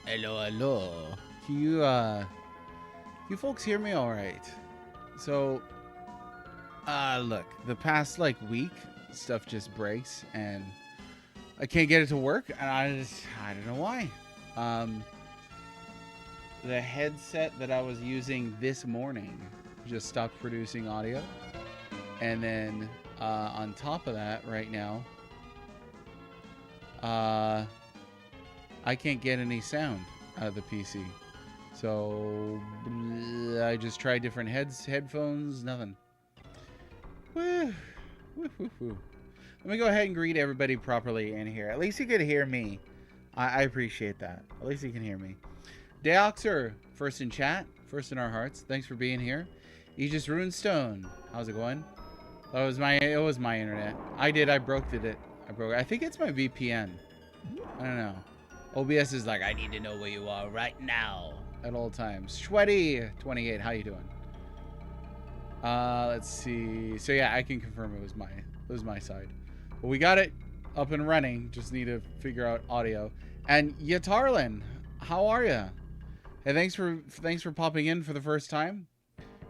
Hello, hello. You folks hear me all right? So, look, the past like week, stuff just breaks and I can't get it to work, and I don't know why. Um, the headset that I was using this morning just stopped producing audio, and then on top of that, right now, uh, I can't get any sound out of the PC. So I just tried different headphones, nothing. Woo, woo, woo, woo. Let me go ahead and greet everybody properly in here. At least you could hear me. I appreciate that. At least you can hear me. Deoxer, first in chat, first in our hearts. Thanks for being here. Aegis Runestone, how's it going? It was my internet. I broke it. I think it's my VPN. I don't know. OBS is like, I need to know where you are right now at all times. Sweaty28, how you doing? Let's see. So yeah, I can confirm it was my side. But we got it up and running. Just need to figure out audio. And Yatarlin, how are you? Hey, thanks for popping in for the first time.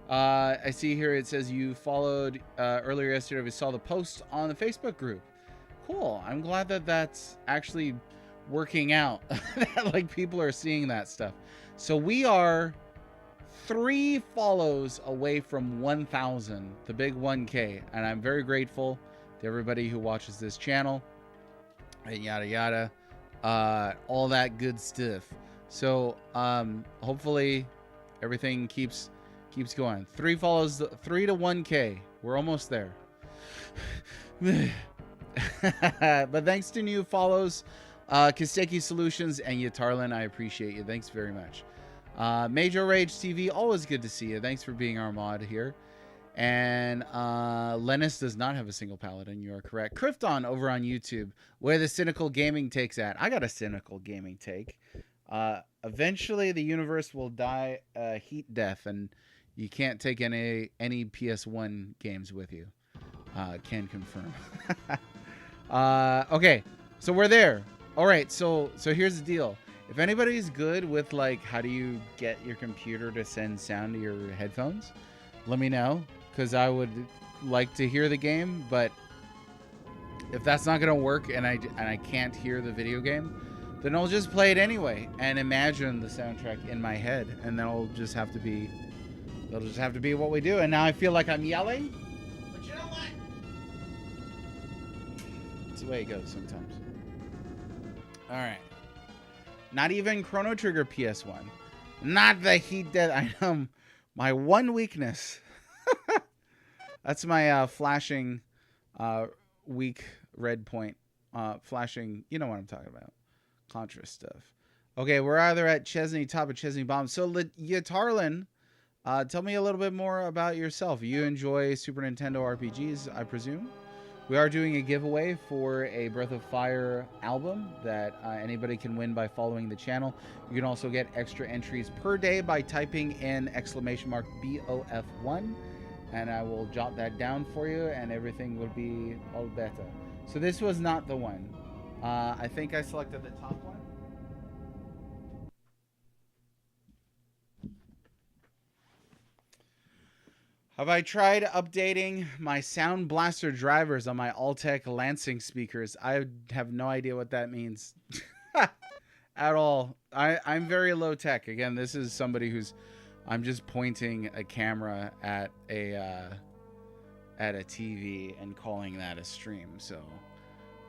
I see here it says you followed earlier yesterday. We saw the post on the Facebook group. Cool. I'm glad that that's actually working out. Like people are seeing that stuff. So we are 3 follows away from 1,000, the big 1K, and I'm very grateful to everybody who watches this channel and yada yada, all that good stuff. So hopefully everything keeps going. 3 follows, 3 to 1K. We're almost there. But thanks to new follows, Kisteki Solutions and Yatarlin, I appreciate you. Thanks very much. Major Rage TV, always good to see you. Thanks for being our mod here. And Lennis does not have a single paladin. You are correct. Krypton over on YouTube, where the cynical gaming takes at. I got a cynical gaming take. Eventually, the universe will die a heat death, and you can't take any PS1 games with you. Can confirm. Okay, so we're there. All right, so here's the deal. If anybody's good with like how do you get your computer to send sound to your headphones, let me know, because I would like to hear the game. But if that's not gonna work and I can't hear the video game, then I'll just play it anyway and imagine the soundtrack in my head, and then it'll just have to be what we do. And now I feel like I'm yelling, but you know what? It's the way it goes sometimes. All right. Not even Chrono Trigger PS1. Not the heat death. I know my one weakness. That's my flashing weak red point. Flashing, you know what I'm talking about. Contra stuff. Okay, we're either at Chesney, top of Chesney Bomb. So, Yatarlin, tell me a little bit more about yourself. You enjoy Super Nintendo RPGs, I presume? We are doing a giveaway for a Breath of Fire album that anybody can win by following the channel. You can also get extra entries per day by typing in !BOF1, and I will jot that down for you, and everything will be all better. So this was not the one. I think I selected the top one. Have I tried updating my Sound Blaster drivers on my Altec Lansing speakers? I have no idea what that means at all. I'm very low tech. Again, this is somebody who's, I'm just pointing a camera at a TV and calling that a stream. So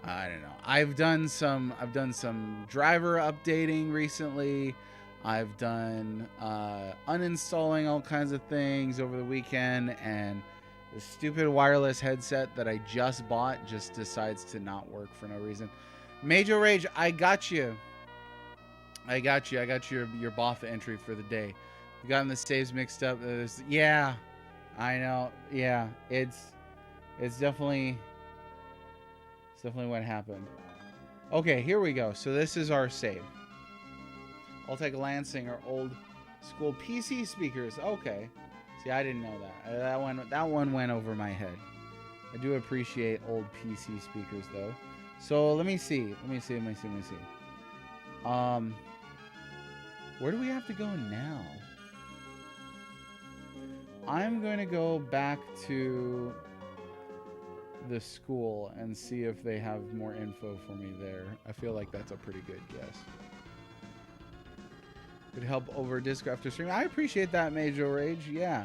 I don't know. I've done some driver updating recently. I've done uninstalling all kinds of things over the weekend, and the stupid wireless headset that I just bought just decides to not work for no reason. Major Rage, I got you. I got your BOF entry for the day. You gotten the saves mixed up. Yeah, I know. Yeah, it's definitely what happened. Okay, here we go. So this is our save. I'll take Lansing or old school PC speakers. Okay. See, I didn't know that. That one went over my head. I do appreciate old PC speakers though. So let me see. Where do we have to go now? I'm going to go back to the school and see if they have more info for me there. I feel like that's a pretty good guess. Could help over disc after stream. I appreciate that, Major Rage. Yeah,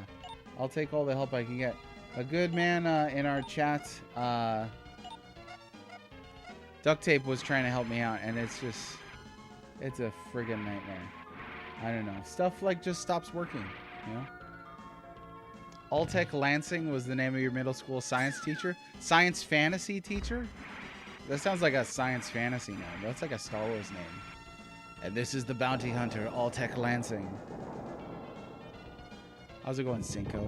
I'll take all the help I can get. A good man in our chat, Duct Tape, was trying to help me out, and it's a friggin' nightmare. I don't know. Stuff like just stops working, you know? Alltech Lansing was the name of your middle school science teacher? Science fantasy teacher? That sounds like a science fantasy name. That's like a Star Wars name. And this is the bounty hunter, Alltech Lansing. How's it going, Cinco?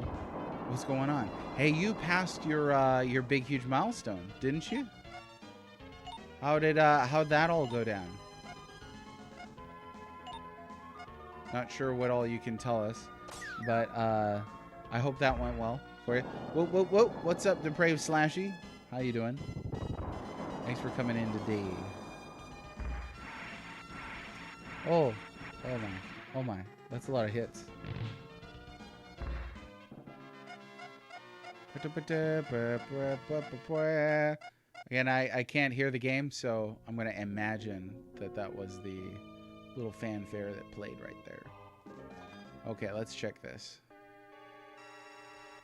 What's going on? Hey, you passed your big huge milestone, didn't you? How'd that all go down? Not sure what all you can tell us, but I hope that went well for you. Whoa. What's up, Depraved Slashy? How you doing? Thanks for coming in today. Oh my. That's a lot of hits. Again, I can't hear the game, so I'm going to imagine that was the little fanfare that played right there. Okay, let's check this.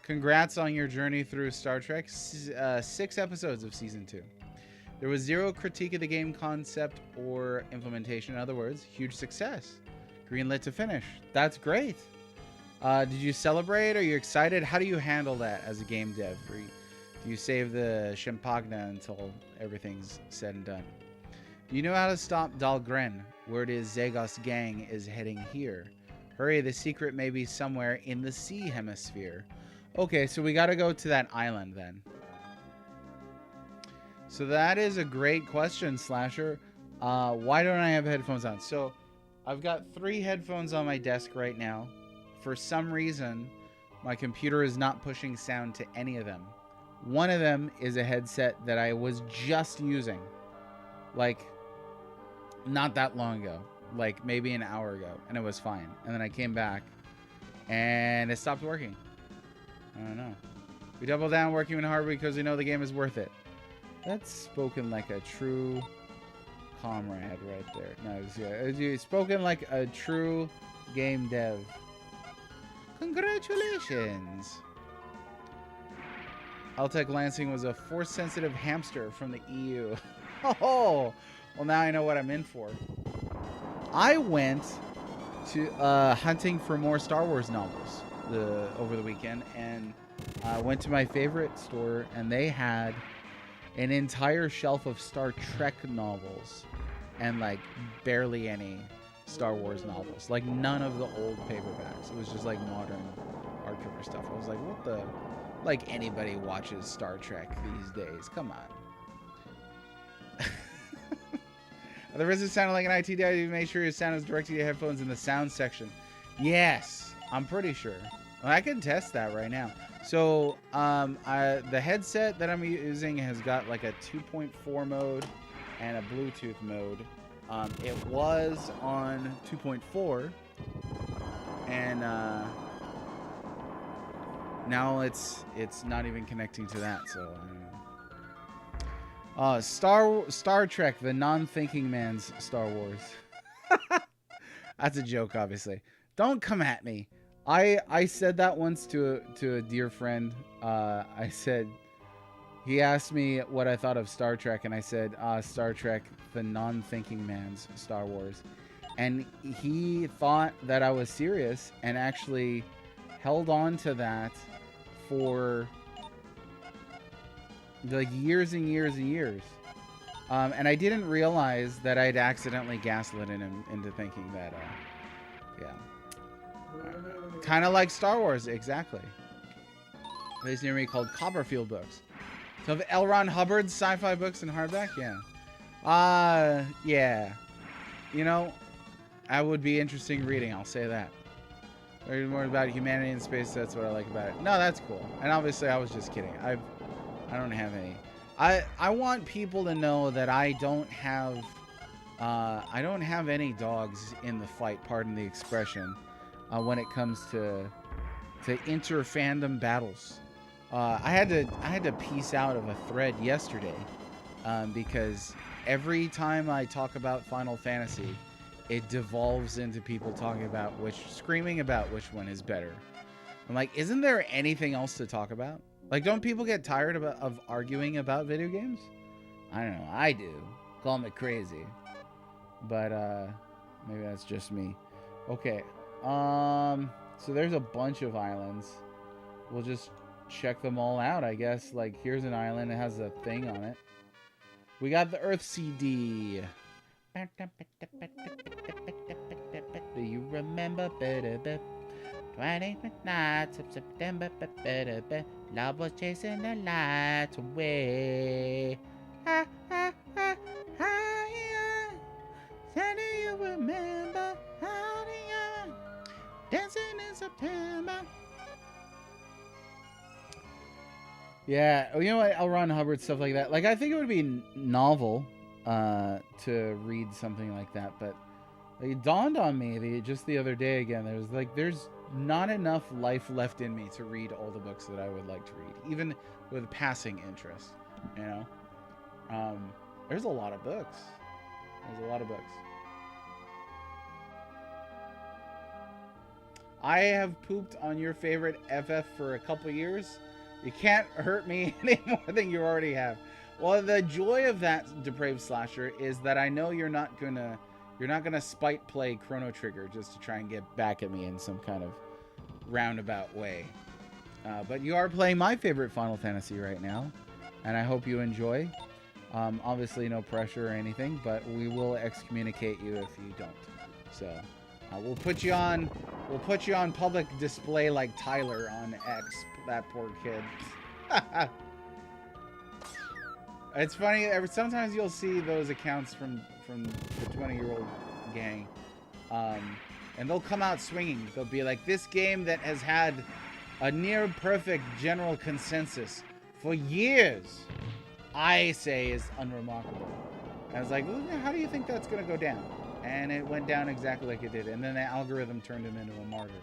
Congrats on your journey through Star Trek. 6 episodes of Season 2. There was 0 critique of the game concept or implementation. In other words, huge success. Greenlit to finish. That's great. Did you celebrate? Are you excited? How do you handle that as a game dev? Do you save the champagne until everything's said and done? Do you know how to stop Dahlgren? Word is Zagos gang is heading here. Hurry, the secret may be somewhere in the sea hemisphere. Okay, so we got to go to that island then. So that is a great question, Slasher. Why don't I have headphones on? So I've got 3 headphones on my desk right now. For some reason, my computer is not pushing sound to any of them. One of them is a headset that I was just using, like, not that long ago, like maybe an hour ago, and it was fine. And then I came back, and it stopped working. I don't know. We double down working hard because we know the game is worth it. That's spoken like a true comrade right there. Nice, yeah. Spoken like a true game dev. Congratulations. Alltech Lansing was a force-sensitive hamster from the EU. Oh, well, now I know what I'm in for. I went to hunting for more Star Wars novels over the weekend, and went to my favorite store, and they had an entire shelf of Star Trek novels and like barely any Star Wars novels. Like none of the old paperbacks. It was just like modern hardcover stuff. I was like, what the? Like anybody watches Star Trek these days. Come on. The resident sounded like an IT guy. You make sure your sound is directed to your headphones in the sound section. Yes, I'm pretty sure. Well, I can test that right now. So the headset that I'm using has got like a 2.4 mode and a Bluetooth mode. It was on 2.4, and now it's not even connecting to that. So I don't know. Star Trek, the non-thinking man's Star Wars. That's a joke, obviously. Don't come at me. I said that once to a dear friend. I said, he asked me what I thought of Star Trek, and I said, Star Trek, the non-thinking man's Star Wars. And he thought that I was serious and actually held on to that for like years and years and years. And I didn't realize that I'd accidentally gaslit him into thinking that, yeah. Kind of like Star Wars, exactly. Place near me called Copperfield Books. So of L. Ron Hubbard's sci-fi books in hardback, yeah. Yeah. You know, that would be interesting reading, I'll say that. Learn more about humanity in space, that's what I like about it. No, that's cool. And obviously I was just kidding. I don't have any. I want people to know that I don't have I don't have any dogs in the fight, pardon the expression, when it comes to inter-fandom battles. I had to piece out of a thread yesterday because every time I talk about Final Fantasy, it devolves into people screaming about which one is better. I'm like, isn't there anything else to talk about? Like, don't people get tired of arguing about video games? I don't know. I do. Call me crazy. But maybe that's just me. Okay. So there's a bunch of islands. We'll just check them all out, I guess. Like, here's an island. It has a thing on it. We got the Earth CD. Do you remember? 20th nights of September. Love was chasing the lights away. Ha, ha, ha, ha, yeah. Do you remember? How young, dancing in September. Yeah, you know what? L. Ron Hubbard, stuff like that. Like, I think it would be novel to read something like that, but like, it dawned on me just the other day again. There's not enough life left in me to read all the books that I would like to read, even with passing interest. You know, there's a lot of books. I have pooped on your favorite FF for a couple years. You can't hurt me any more than you already have. Well, the joy of that depraved slasher is that I know you're not gonna spite play Chrono Trigger just to try and get back at me in some kind of roundabout way. But you are playing my favorite Final Fantasy right now, and I hope you enjoy. Obviously, no pressure or anything, but we will excommunicate you if you don't. So we'll put you on public display like Tyler on X. That poor kid. It's funny. Sometimes you'll see those accounts from the 20-year-old gang, and they'll come out swinging. They'll be like, this game that has had a near perfect general consensus for years, I say is unremarkable. And I was like, well, how do you think that's going to go down? And it went down exactly like it did. And then the algorithm turned him into a martyr.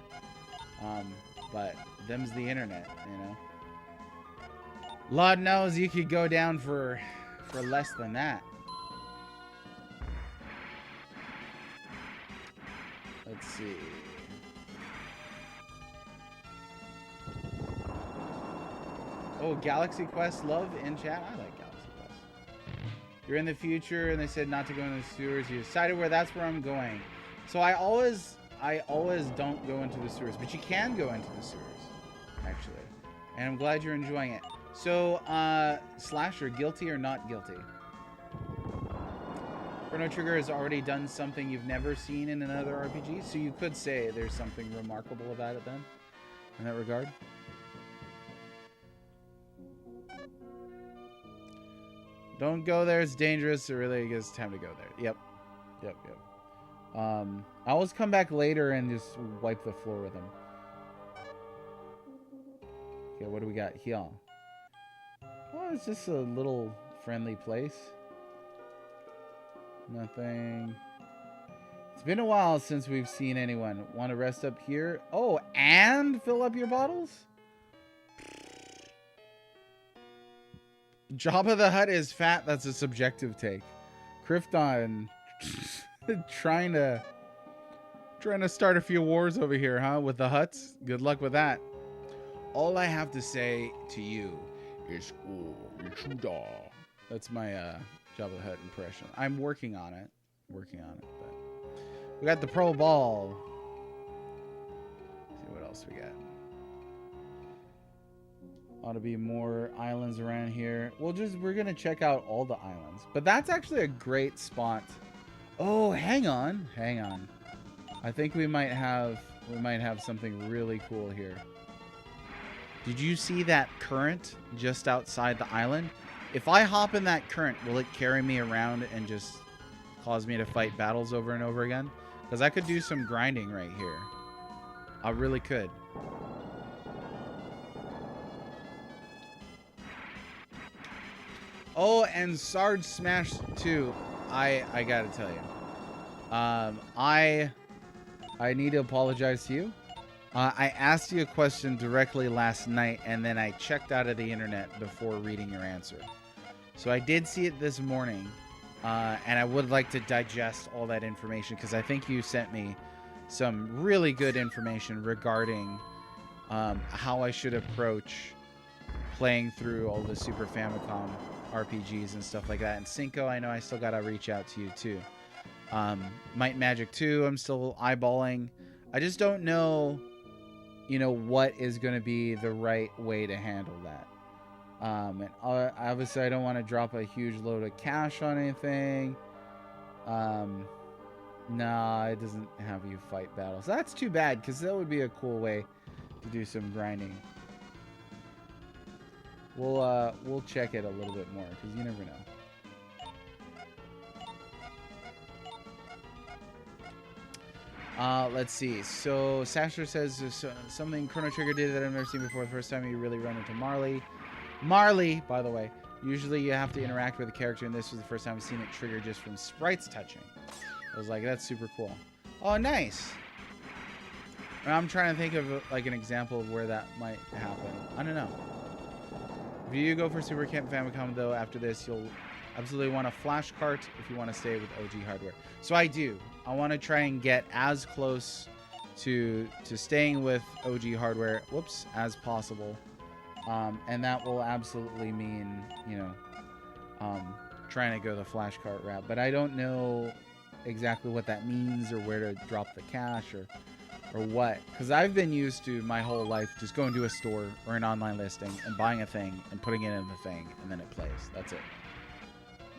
But them's the internet, you know. Lord knows you could go down for less than that. Let's see. Oh, Galaxy Quest love in chat. I like Galaxy Quest. You're in the future, and they said not to go in the sewers. You decided that's where I'm going. So I always don't go into the sewers, but you can go into the sewers, actually. And I'm glad you're enjoying it. So, Slasher, guilty or not guilty? Chrono Trigger has already done something you've never seen in another RPG, so you could say there's something remarkable about it then, in that regard. Don't go there, it's dangerous. It really is time to go there. Yep. I always come back later and just wipe the floor with them. Okay, what do we got here? Oh, it's just a little friendly place. Nothing. It's been a while since we've seen anyone. Want to rest up here? Oh, and fill up your bottles? Jabba the Hutt is fat. That's a subjective take. Krypton trying to start a few wars over here, huh? With the Hutts. Good luck with that. All I have to say to you is, that's my Jabba the Hutt impression. I'm working on it. But we got the Pro Ball. Let's see what else we got. Ought to be more islands around here. We're gonna check out all the islands. But that's actually a great spot. Oh, hang on. I think we might have something really cool here. Did you see that current just outside the island? If I hop in that current, will it carry me around and just cause me to fight battles over and over again? Because I could do some grinding right here. I really could. Oh, and Sarge Smash 2. I gotta tell you, I need to apologize to you. I asked you a question directly last night, and then I checked out of the internet before reading your answer. So I did see it this morning, and I would like to digest all that information because I think you sent me some really good information regarding how I should approach playing through all the Super Famicom RPGs and stuff like that. And Cinco, I know I still gotta reach out to you too. Might and Magic 2, I'm still eyeballing. I just don't know, you know, what is going to be the right way to handle that. And obviously I don't want to drop a huge load of cash on anything. Nah, it doesn't have you fight battles. That's too bad, because that would be a cool way to do some grinding. We'll check it a little bit more, because you never know. Let's see. So Sasher says something Chrono Trigger did that I've never seen before. The first time you really run into Marley. Marley, by the way. Usually you have to interact with the character, and this was the first time I've seen it trigger just from sprites touching. I was like, that's super cool. Oh, nice. I'm trying to think of like an example of where that might happen. I don't know. If you go for Super Famicom though, after this, you'll absolutely want a flash cart if you want to stay with OG hardware. So I do. I want to try and get as close to staying with OG hardware, as possible. And that will absolutely mean, you know, trying to go the flash cart route. But I don't know exactly what that means or where to drop the cash or what. Because I've been used to my whole life just going to a store or an online listing and buying a thing and putting it in the thing and then it plays. That's it.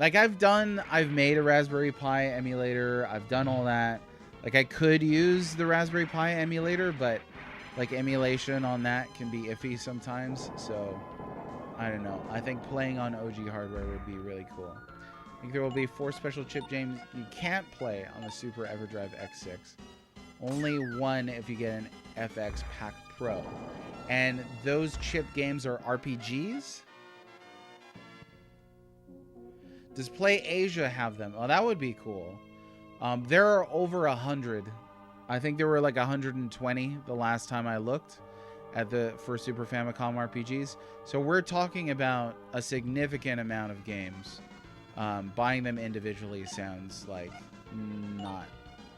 Like I've made a Raspberry Pi emulator. I've done all that. Like I could use the Raspberry Pi emulator, but like emulation on that can be iffy sometimes. So I don't know. I think playing on OG hardware would be really cool. I think there will be 4 special chip games you can't play on the Super EverDrive X6. Only one if you get an FX Pack Pro. And those chip games are RPGs? Does Play Asia have them? Oh, that would be cool. There are over 100. I think there were like 120 the last time I looked at for Super Famicom RPGs. So we're talking about a significant amount of games. Buying them individually sounds like not...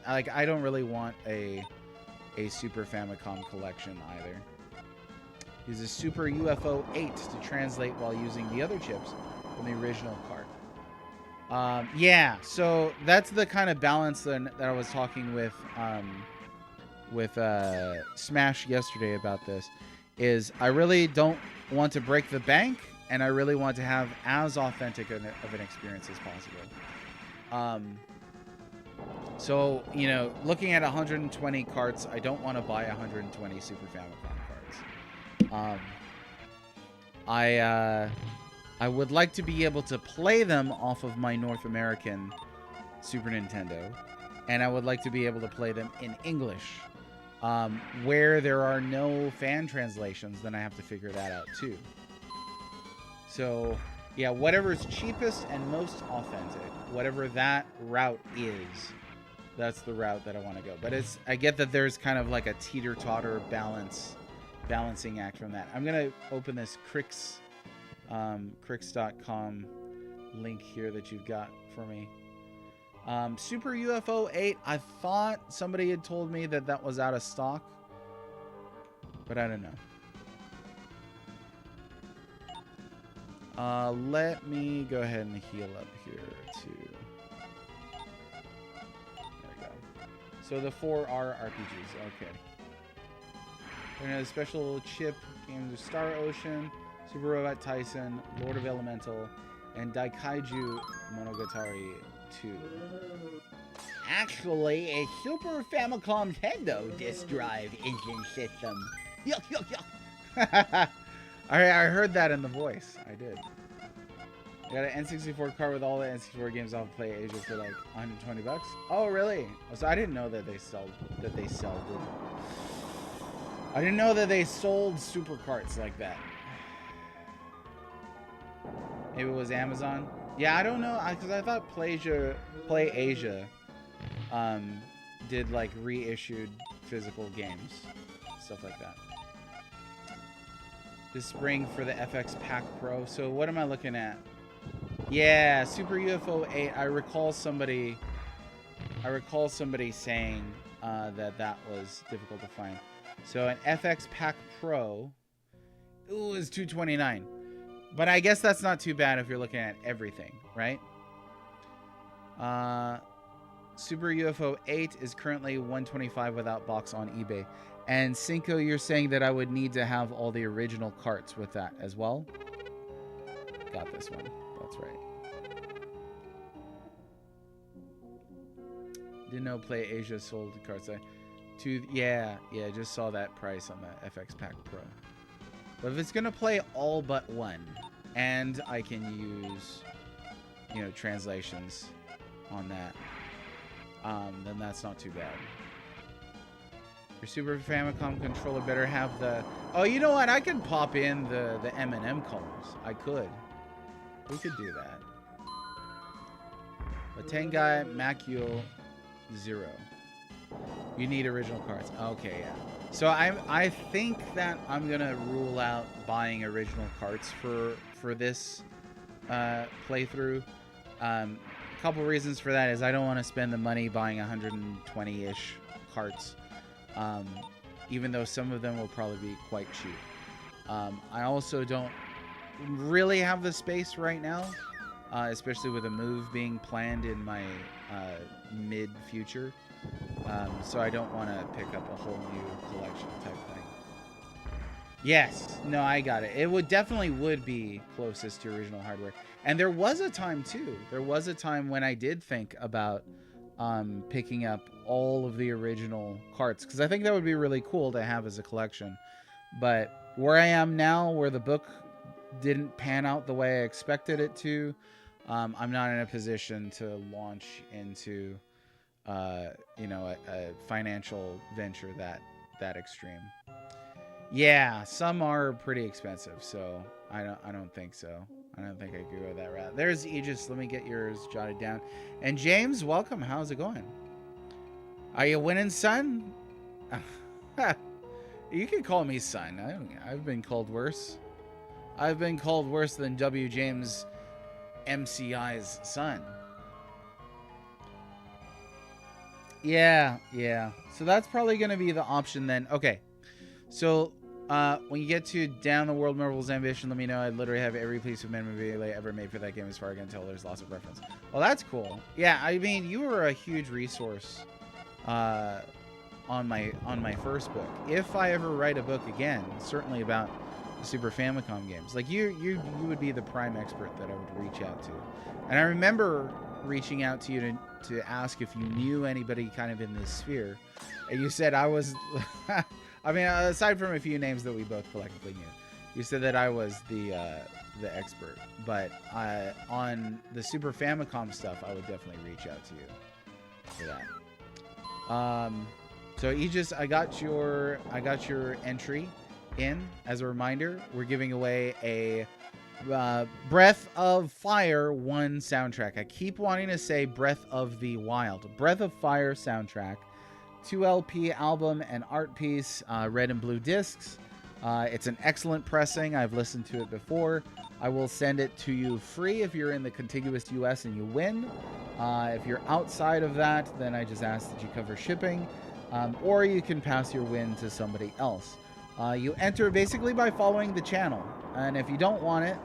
Like, I don't really want a Super Famicom collection either. Use a Super UFO 8 to translate while using the other chips from the original cart. Yeah, so that's the kind of balance that I was talking with Smash yesterday about this. Is I really don't want to break the bank, and I really want to have as authentic of an experience as possible. So, you know, looking at 120 carts, I don't want to buy 120 Super Famicom carts. I would like to be able to play them off of my North American Super Nintendo, and I would like to be able to play them in English. Where there are no fan translations, then I have to figure that out too. So, yeah, whatever's cheapest and most authentic, whatever that route is, that's the route that I want to go. But I get that there's kind of like a teeter-totter balancing act from that. I'm going to open this Crix.com link here that you've got for me. Super UFO 8, I thought somebody had told me that was out of stock, but I don't know. Let me go ahead and heal up here too. There we go. So the 4 are RPGs, okay. We're gonna have a special chip games of Star Ocean, Super Robot Tyson, Lord of Elemental, and Daikaiju Monogatari 2. Actually, a Super Famicom Nintendo disk drive engine system. Yuck, yuck, yuck. I heard that in the voice. I did. I got an N64 card with all the N64 games off Play Asia for like 120 bucks. Oh, really? So I didn't know that they I didn't know that they sold super carts like that. Maybe it was Amazon. Yeah, I don't know, because I thought Play Asia did like reissued physical games, stuff like that. This spring for the FX Pack Pro. So what am I looking at? Yeah, Super UFO 8. I recall somebody saying that was difficult to find. So an FX Pack Pro, ooh, is $229. But I guess that's not too bad if you're looking at everything, right? Super UFO 8 is currently $125 without box on eBay. And Cinco, you're saying that I would need to have all the original carts with that as well? Got this one. That's right. Didn't know Play Asia sold carts. Yeah, just saw that price on the FX Pack Pro. But if it's going to play all but one, and I can use, you know, translations on that, then that's not too bad. Your Super Famicom controller better have the... Oh, you know what? I could pop in the M&M colors. I could. We could do that. But Tengai Macule 0. You need original cards. Okay, yeah. So I think that I'm gonna rule out buying original carts for this playthrough. A couple reasons for that is I don't want to spend the money buying 120-ish carts, even though some of them will probably be quite cheap. I also don't really have the space right now, especially with a move being planned in my mid-future. So I don't want to pick up a whole new collection type thing. Yes, no, I got it. It would definitely be closest to original hardware. And there was a time too. There was a time when I did think about picking up all of the original carts, because I think that would be really cool to have as a collection. But where I am now, where the book didn't pan out the way I expected it to, I'm not in a position to launch into you know, a financial venture that extreme. Yeah, some are pretty expensive, so I don't think so. I don't think I could go that route. There's Aegis. Let me get yours jotted down. And James, welcome. How's it going? Are you winning, son? You can call me son. I've been called worse. I've been called worse than W. James MCI's son. Yeah. So that's probably going to be the option then. Okay. So when you get to Down the World Marvel's Ambition, let me know. I literally have every piece of memorabilia ever made for that game as far as I can tell. There's lots of reference. Well, that's cool. Yeah, I mean, you were a huge resource on my first book. If I ever write a book again, certainly about the Super Famicom games, like you would be the prime expert that I would reach out to. And I remember reaching out to you to ask if you knew anybody kind of in this sphere, and you said I was I mean, aside from a few names that we both collectively knew, you said that I was the expert. But on the Super Famicom stuff, I would definitely reach out to you for that. So Aegis, I got your entry in. As a reminder, we're giving away a Breath of Fire 1 soundtrack. I keep wanting to say Breath of the Wild. Breath of Fire soundtrack. 2 LP album and art piece, red and blue discs. It's an excellent pressing. I've listened to it before. I will send it to you free if you're in the contiguous US and you win. If you're outside of that, then I just ask that you cover shipping, or you can pass your win to somebody else. You enter basically by following the channel, and if you don't want it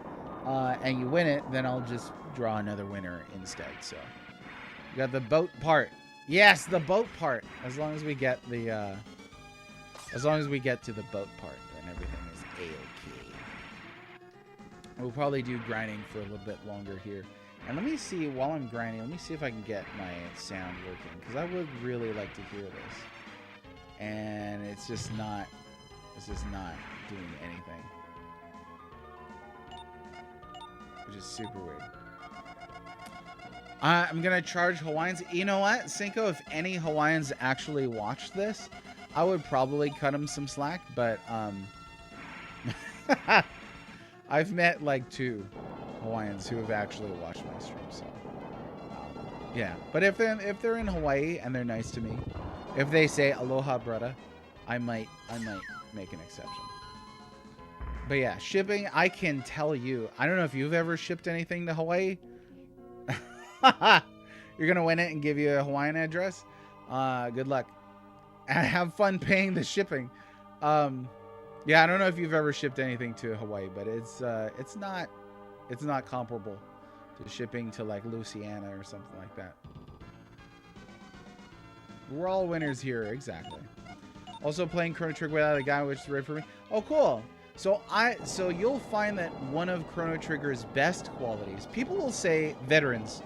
and you win it, then I'll just draw another winner instead. So you got the boat part. Yes, the boat part. As long as we get the as long as we get to the boat part, then everything is A-okay. We'll probably do grinding for a little bit longer here. And let me see, while I'm grinding, let me see if I can get my sound working, because I would really like to hear this. And it's just not doing anything. Which is super weird. I'm gonna charge Hawaiians. You know what, Cinco? If any Hawaiians actually watched this, I would probably cut them some slack. But I've met like 2 Hawaiians who have actually watched my stream. So yeah, but if they're in Hawaii and they're nice to me, if they say aloha brother, I might make an exception. But yeah, shipping, I can tell you, I don't know if you've ever shipped anything to Hawaii. You're gonna win it and give you a Hawaiian address. Good luck. And have fun paying the shipping. Yeah, I don't know if you've ever shipped anything to Hawaii, but it's not comparable to shipping to like Louisiana or something like that. We're all winners here, exactly. Also playing Chrono Trigger without a guy, which is right for me. Oh, cool. So you'll find that one of Chrono Trigger's best qualities, people will say, veterans,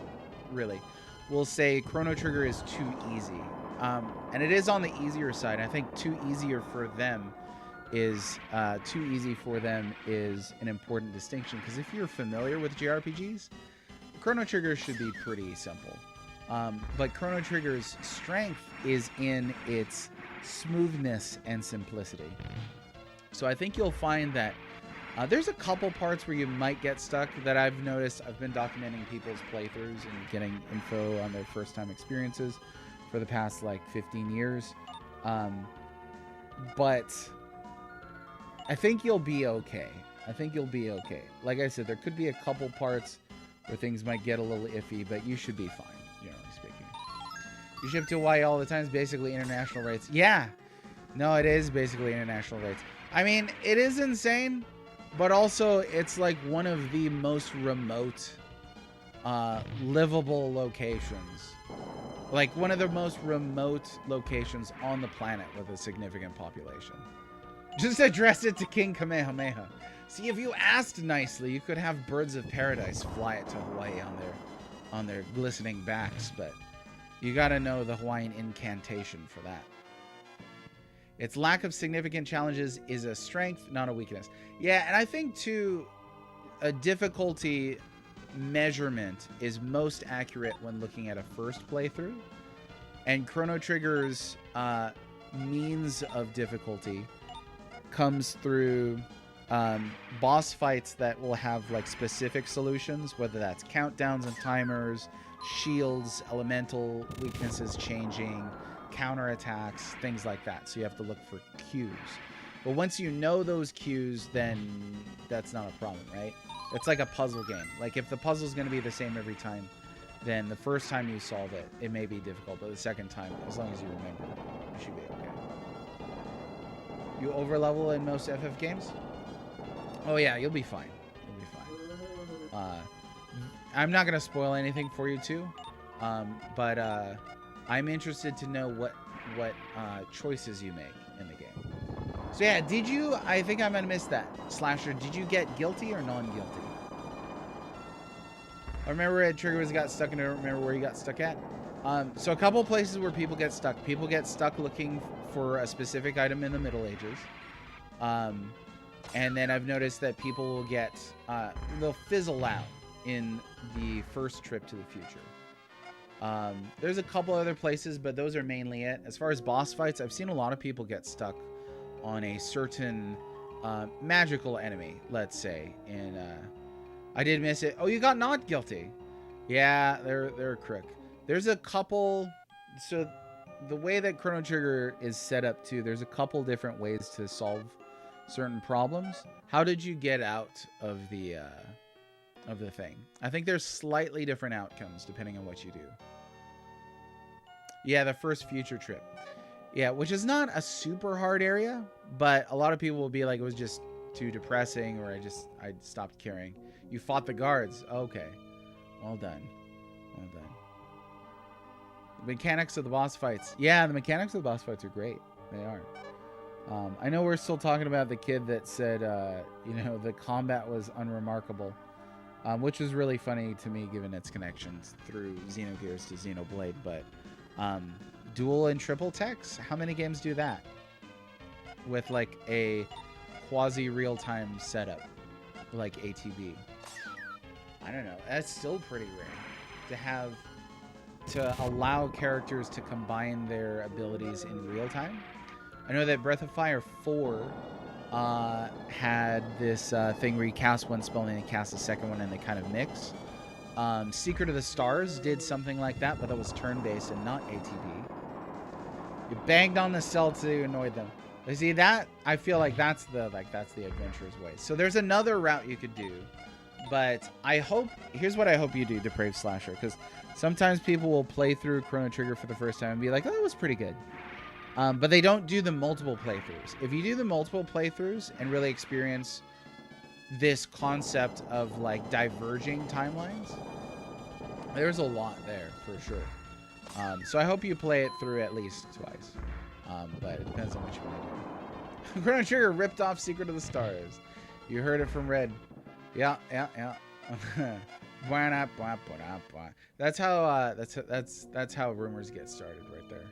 really, will say Chrono Trigger is too easy. And it is on the easier side. I think too easy for them is an important distinction, because if you're familiar with JRPGs, Chrono Trigger should be pretty simple. But Chrono Trigger's strength is in its smoothness and simplicity. So I think you'll find that there's a couple parts where you might get stuck that I've noticed. I've been documenting people's playthroughs and getting info on their first time experiences for the past like 15 years. But I think you'll be okay. Like I said, there could be a couple parts where things might get a little iffy, but you should be fine, generally speaking. You ship to Hawaii all the time. It's basically international rates. Yeah. No, it is basically international rates. I mean, it is insane, but also it's like one of the most remote, livable locations. Like one of the most remote locations on the planet with a significant population. Just address it to King Kamehameha. See, if you asked nicely, you could have birds of paradise fly it to Hawaii on their glistening backs, but you gotta know the Hawaiian incantation for that. Its lack of significant challenges is a strength, not a weakness. Yeah, and I think, too, a difficulty measurement is most accurate when looking at a first playthrough. And Chrono Trigger's means of difficulty comes through boss fights that will have, like, specific solutions, whether that's countdowns and timers, shields, elemental weaknesses changing, counterattacks, things like that. So you have to look for cues. But once you know those cues, then that's not a problem, right? It's like a puzzle game. Like if the puzzle's going to be the same every time, then the first time you solve it, it may be difficult, but the second time, as long as you remember, you should be okay. You overlevel in most FF games? Oh yeah, you'll be fine. You'll be fine. I'm not going to spoil anything for you too, but I'm interested to know what choices you make in the game. So yeah, did you, I think I might have missed that, Slasher, did you get guilty or non-guilty? I remember where Trigger got stuck, and I don't remember where he got stuck at. So a couple places where people get stuck. People get stuck looking for a specific item in the Middle Ages. And then I've noticed that people will get, they'll fizzle out in the first trip to the future. There's a couple other places, but those are mainly it. As far as boss fights, I've seen a lot of people get stuck on a certain magical enemy, let's say. And I did miss it. Oh, you got not guilty. Yeah, they're a crook. There's a couple. So the way that Chrono Trigger is set up too, there's a couple different ways to solve certain problems. How did you get out of the thing? I think there's slightly different outcomes depending on what you do. Yeah, the first future trip. Yeah, which is not a super hard area, but a lot of people will be like, it was just too depressing, or I stopped caring. You fought the guards. Okay. Well done. Well done. The mechanics of the boss fights. Yeah, the mechanics of the boss fights are great. They are. I know we're still talking about the kid that said, you know, the combat was unremarkable, which was really funny to me given its connections through Xenogears to Xenoblade, but dual and triple techs, how many games do that? With like a quasi real-time setup, like ATB. I don't know. That's still pretty rare to allow characters to combine their abilities in real time. I know that Breath of Fire 4 had this thing where you cast one spell and then you cast the second one and they kind of mix. Secret of the Stars did something like that, but that was turn-based and not ATB. You banged on the cell to annoy them. You see that? I feel like that's the adventurer's way. So there's another route you could do, but here's what I hope you do, Depraved Slasher, because sometimes people will play through Chrono Trigger for the first time and be like, oh, that was pretty good. But they don't do the multiple playthroughs. If you do the multiple playthroughs and really experience this concept of like diverging timelines, there's a lot there for sure. So I hope you play it through at least twice. But it depends on what you want to do. Chrono Trigger ripped off Secret of the Stars. You heard it from Red. Yeah. That's how rumors get started right there.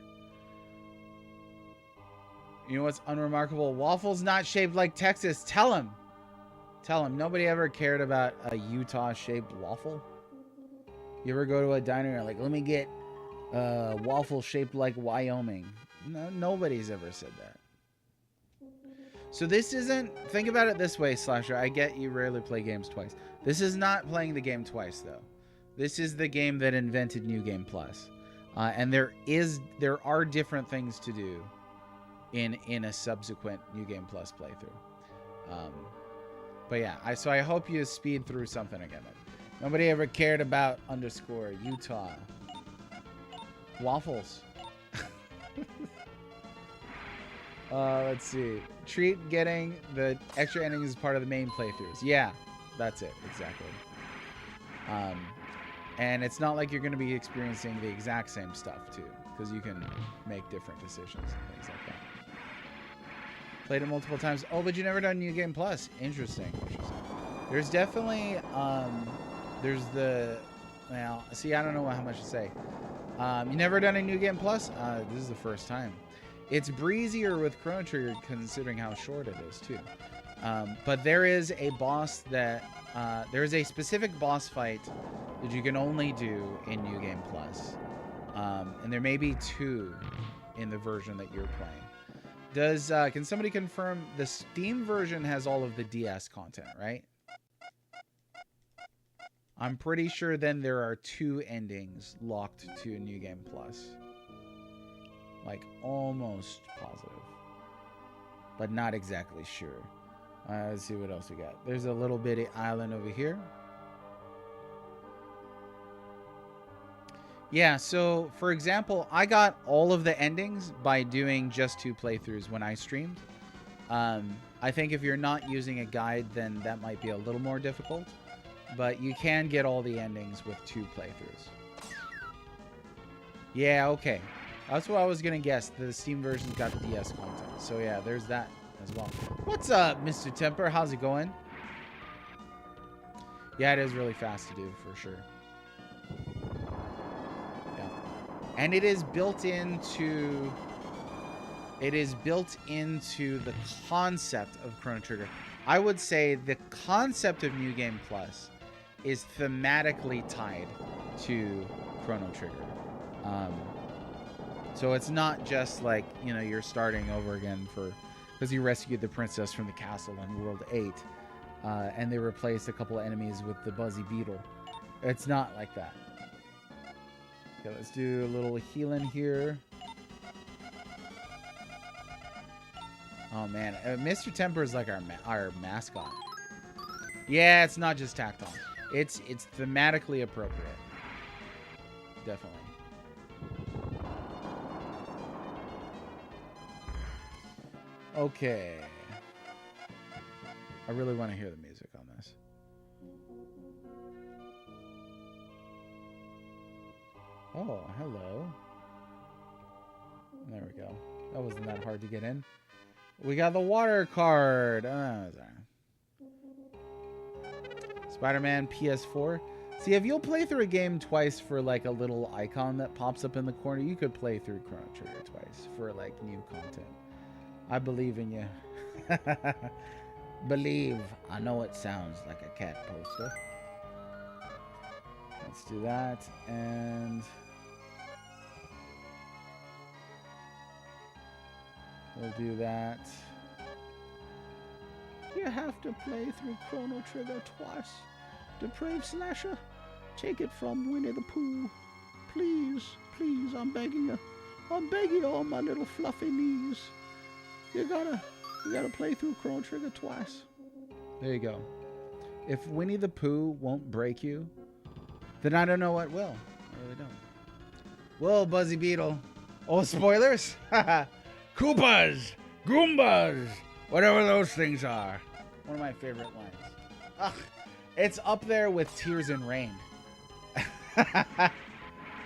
You know what's unremarkable? Waffles not shaped like Texas. Tell him. Nobody ever cared about a Utah-shaped waffle. You ever go to a diner and like, let me get a waffle shaped like Wyoming? No, nobody's ever said that. So this isn't... Think about it this way, Slasher. I get you rarely play games twice. This is not playing the game twice, though. This is the game that invented New Game Plus. And there are different things to do in a subsequent New Game Plus playthrough. But yeah, so I hope you speed through something again. Nobody ever cared about _ Utah. Waffles. Let's see. Treat getting the extra endings as part of the main playthroughs. Yeah, that's it. Exactly. And it's not like you're going to be experiencing the exact same stuff, too. Because you can make different decisions and things like that. Played it multiple times. Oh, but you never done New Game Plus. Interesting. There's definitely... there's the... Well, see, I don't know how much to say. You never done a New Game Plus? This is the first time. It's breezier with Chrono Trigger considering how short it is, too. But there is a boss that... there is a specific boss fight that you can only do in New Game Plus. And there may be 2 in the version that you're playing. Can somebody confirm the Steam version has all of the DS content, right? I'm pretty sure then there are 2 endings locked to New Game Plus. Like, almost positive. But not exactly sure. Let's see what else we got. There's a little bitty island over here. Yeah, so, for example, I got all of the endings by doing just 2 playthroughs when I streamed. I think if you're not using a guide, then that might be a little more difficult. But you can get all the endings with 2 playthroughs. Yeah, okay. That's what I was going to guess. The Steam version's got DS content. So yeah, there's that as well. What's up, Mr. Temper? How's it going? Yeah, it is really fast to do, for sure. Yeah. And it is built into... It is built into the concept of Chrono Trigger. I would say the concept of New Game Plus is thematically tied to Chrono Trigger. So it's not just like, you know, you're starting over again because you rescued the princess from the castle in World 8 and they replaced a couple of enemies with the Buzzy Beetle. It's not like that. Okay, let's do a little healing here. Oh man, Mr. Temper is like our mascot. Yeah, it's not just tacked on. It's thematically appropriate. Definitely. Okay. I really want to hear the music on this. Oh, hello. There we go. That wasn't that hard to get in. We got the water card. Spider-Man PS4. See, if you'll play through a game twice for like a little icon that pops up in the corner, you could play through Chrono Trigger twice for like new content. I believe in you. Believe. I know it sounds like a cat poster. Let's do that. And we'll do that. You have to play through Chrono Trigger twice. Depraved Slasher, take it from Winnie the Pooh. Please, please, I'm begging you. I'm begging you on my little fluffy knees. You gotta play through Chrono Trigger twice. There you go. If Winnie the Pooh won't break you, then I don't know what will. I really don't. Whoa, Buzzy Beetle. Oh, spoilers? Koopas, Goombas, whatever those things are. One of my favorite lines. Ugh, it's up there with Tears in Rain.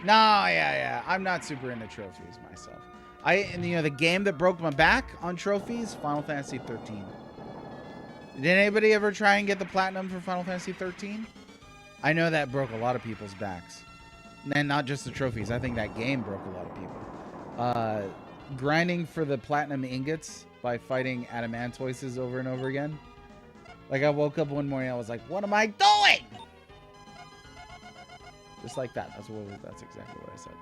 No, yeah. I'm not super into trophies myself. The game that broke my back on trophies, Final Fantasy 13. Did anybody ever try and get the platinum for Final Fantasy 13? I know that broke a lot of people's backs. And not just the trophies. I think that game broke a lot of people. Grinding for the platinum ingots by fighting adamantoises over and over again. Like, I woke up one morning, I was like, what am I doing? Just like that. That's exactly what I said.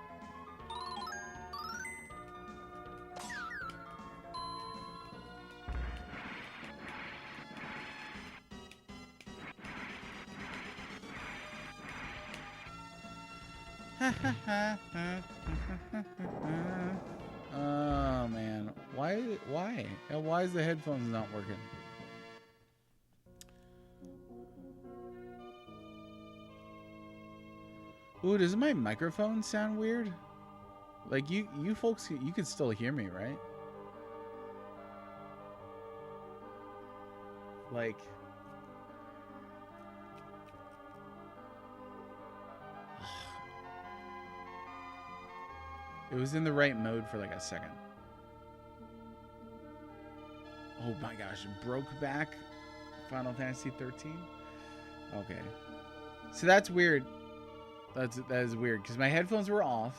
Oh man, why? And why is the headphones not working? Ooh, does my microphone sound weird? Like you folks, you can still hear me, right? Like. It was in the right mode for like a second. Oh my gosh, broke back Final Fantasy 13? Okay. So that's weird. That is weird because my headphones were off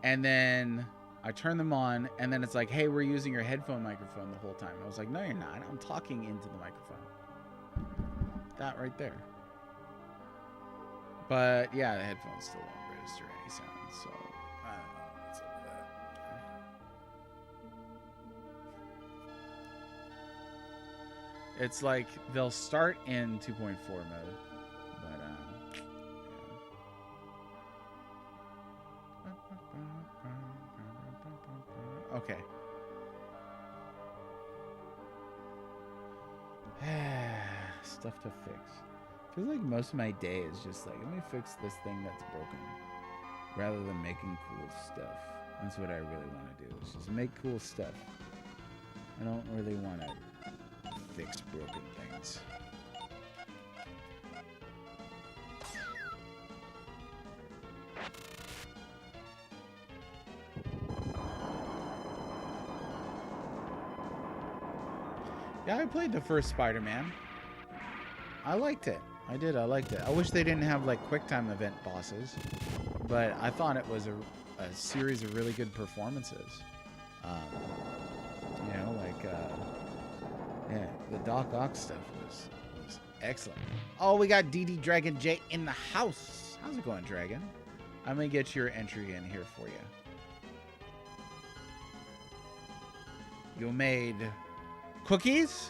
and then I turned them on and then it's like, hey, we're using your headphone microphone the whole time. I was like, no, you're not. I'm talking into the microphone. That right there. But yeah, the headphones still don't register any sound, so I don't know what's up with that. It's like they'll start in 2.4 mode, but okay. Stuff to fix. Feels like most of my day is just like, let me fix this thing that's broken rather than making cool stuff. That's what I really want to do, is just make cool stuff. I don't really want to fix broken things. Yeah, I played the first Spider-Man. I liked it. I did. I liked it. I wish they didn't have like QuickTime event bosses, but I thought it was a series of really good performances. You know, like yeah, the Doc Ock stuff was excellent. Oh, we got DD Dragon J in the house. How's it going, Dragon? I'm gonna get your entry in here for you. You made cookies?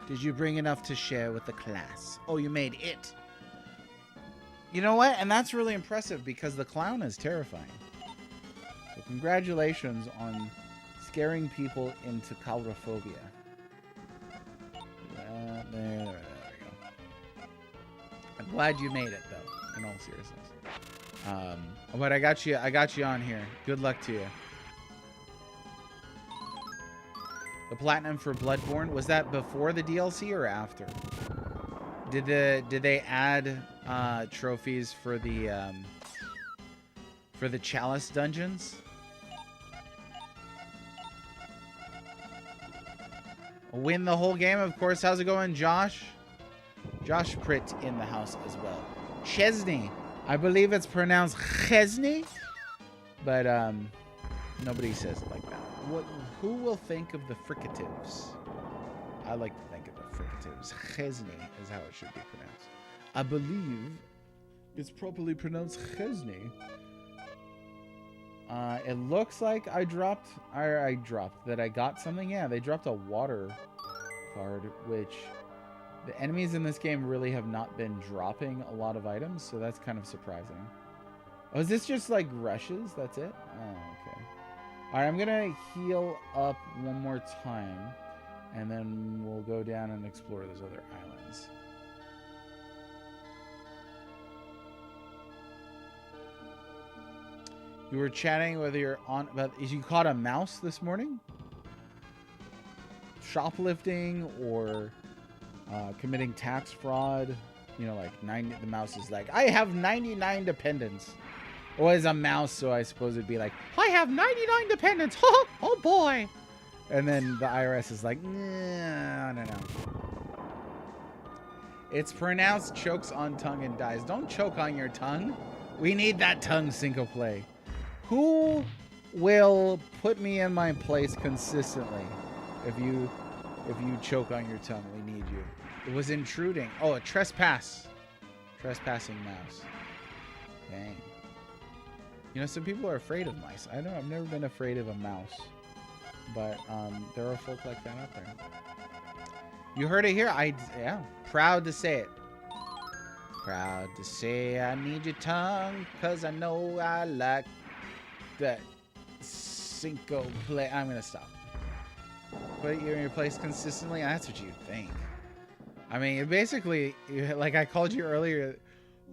Did you bring enough to share with the class? Oh, you made it. You know what? And that's really impressive because the clown is terrifying. So congratulations on scaring people into coulrophobia. There we go. I'm glad you made it, though, in all seriousness. But I got you on here. Good luck to you. The platinum for Bloodborne, was that before the DLC or after? Did they add trophies for the Chalice dungeons? Win the whole game, of course. How's it going, Josh? Josh Pritt in the house as well. Chesney. I believe it's pronounced Chesney, but nobody says it like that. Who will think of the fricatives? I like to think of the fricatives. Chesney is how it should be pronounced. I believe it's properly pronounced Chesney. It looks like I got something. Yeah, they dropped a water card, which the enemies in this game really have not been dropping a lot of items, so that's kind of surprising. Oh, is this just like rushes? That's it? Oh, okay. Alright, I'm gonna heal up one more time, and then we'll go down and explore those other islands. You were chatting whether you're on about you caught a mouse this morning? Shoplifting or committing tax fraud? You know, like the mouse is like, I have 99 dependents. Or as a mouse, so I suppose it'd be like, I have 99 dependents. Oh boy. And then the IRS is like, nah, no. It's pronounced chokes on tongue and dies. Don't choke on your tongue. We need that tongue syncope. Who will put me in my place consistently? If you choke on your tongue, we need you. It was intruding. Oh, a trespass. Trespassing mouse. Dang. You know, some people are afraid of mice. I've never been afraid of a mouse. But there are folk like that out there. You heard it here. Yeah. Proud to say it. Proud to say I need your tongue, 'cause I know I like that synco play. I'm gonna stop. Put you in your place consistently. That's what you think. I mean, it basically, like I called you earlier.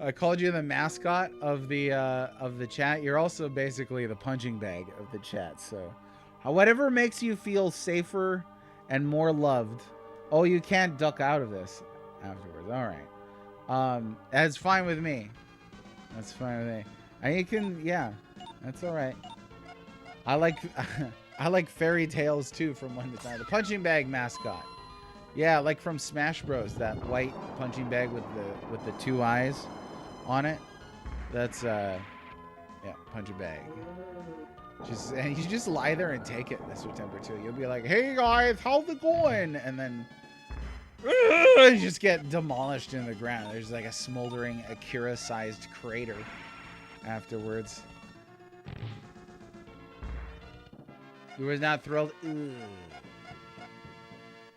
I called you the mascot of the chat. You're also basically the punching bag of the chat. So, whatever makes you feel safer and more loved. Oh, you can't duck out of this afterwards. All right. That's fine with me. That's fine with me. And you can, yeah, that's all right. I like fairy tales too from one to time. The punching bag mascot. Yeah, like from Smash Bros. That white punching bag with the two eyes on it. That's yeah, punching bag. And you just lie there and take it, Mr. Temper 2. You'll be like, hey guys, how's it going? And then you just get demolished in the ground. There's like a smoldering Akira-sized crater afterwards. You was not thrilled. Ugh.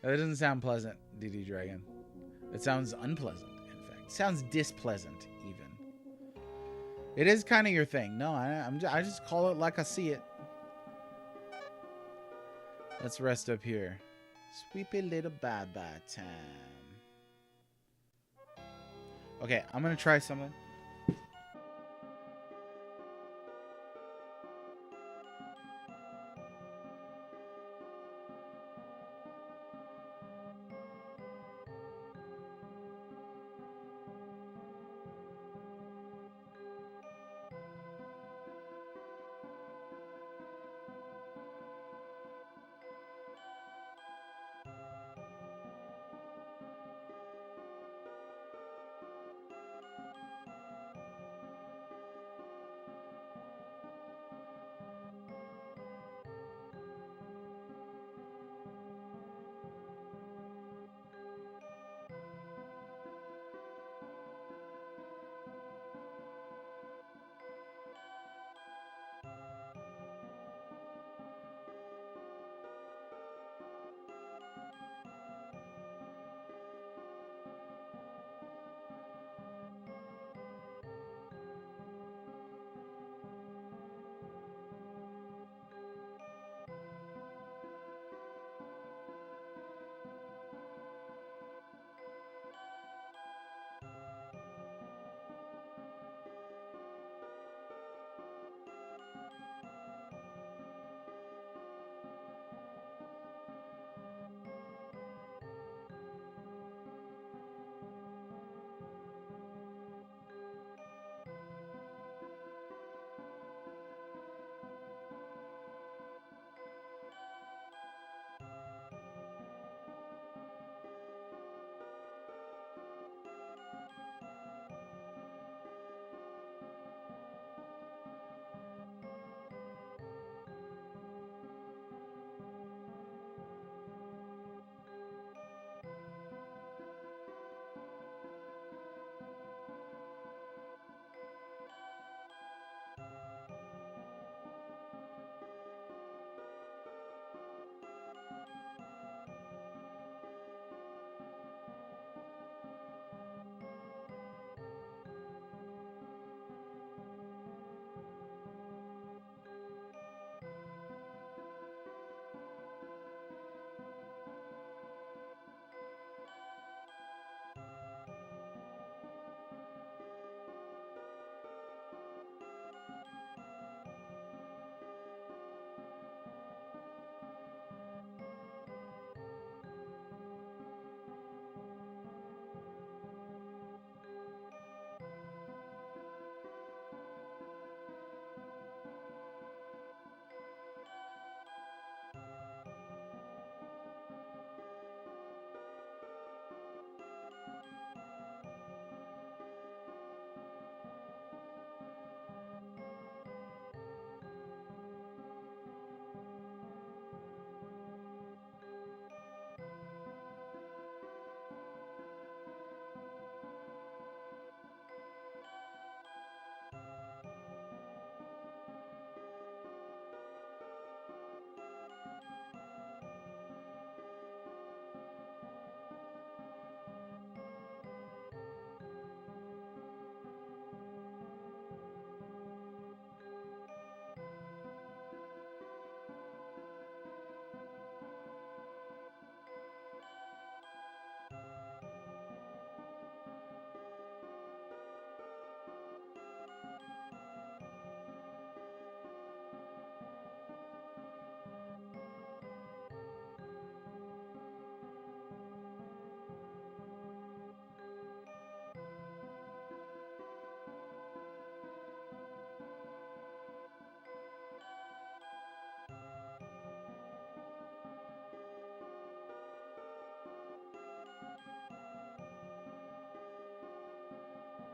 That doesn't sound pleasant, DD Dragon. It sounds unpleasant, in fact. It sounds displeasant, even. It is kind of your thing. No, I just call it like I see it. Let's rest up here. Sweepy little bye-bye time. Okay, I'm going to try something.